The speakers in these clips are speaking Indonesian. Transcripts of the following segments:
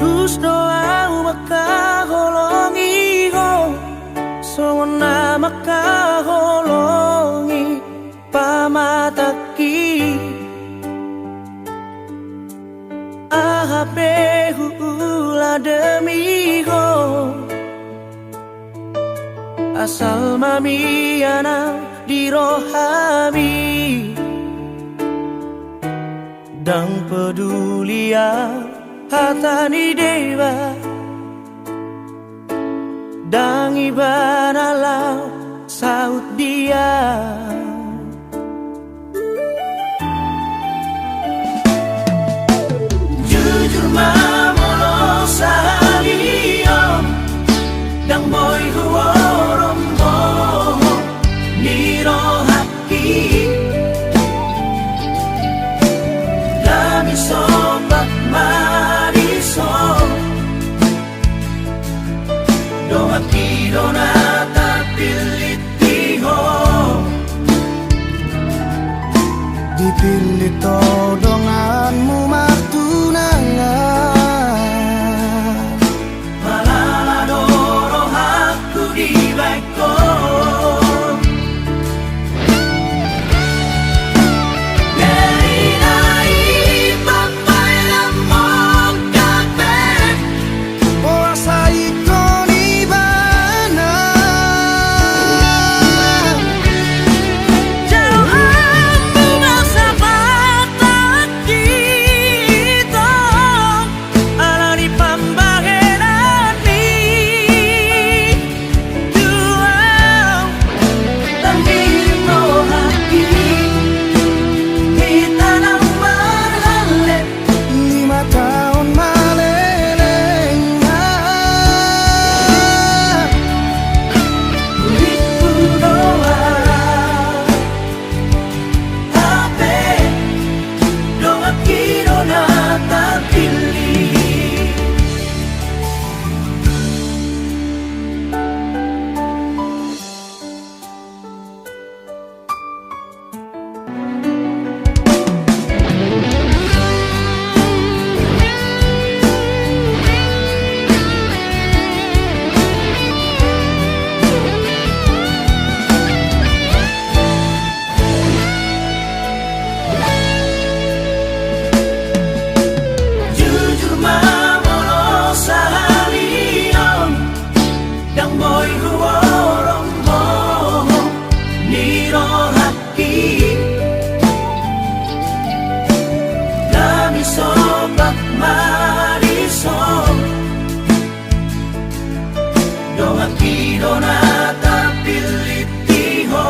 Gusto au makaholongi ho, sona makaholongi pamataki. Ahape hula demi ho, asal mamiana di rohami. Dang pedulia hatani dewa, dang ibanalau saut dia. Jujur mamolo saliom, dang boy huorombo niro haki. Kami sobat mariso, doa kidona tapilitiho. Dipilih todonganmu martunangan, Malala doro aku di baiko. Sobat mariso, doa kidona tapilitiho.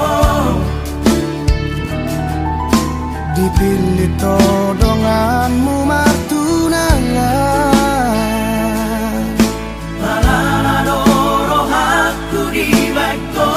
dipilih todonganmu martunangan, Malala doro aku di baiko.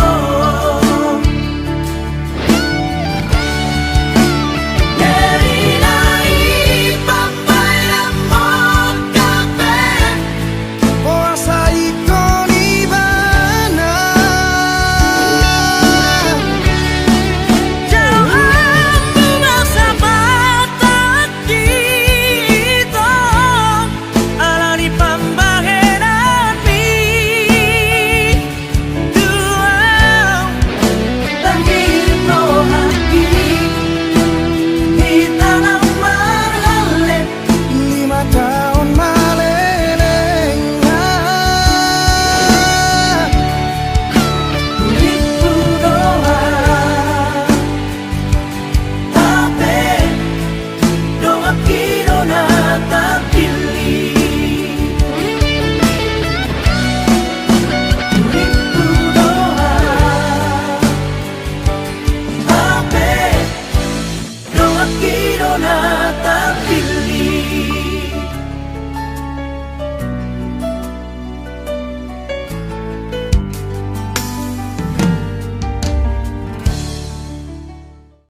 Kidona tapilitiho.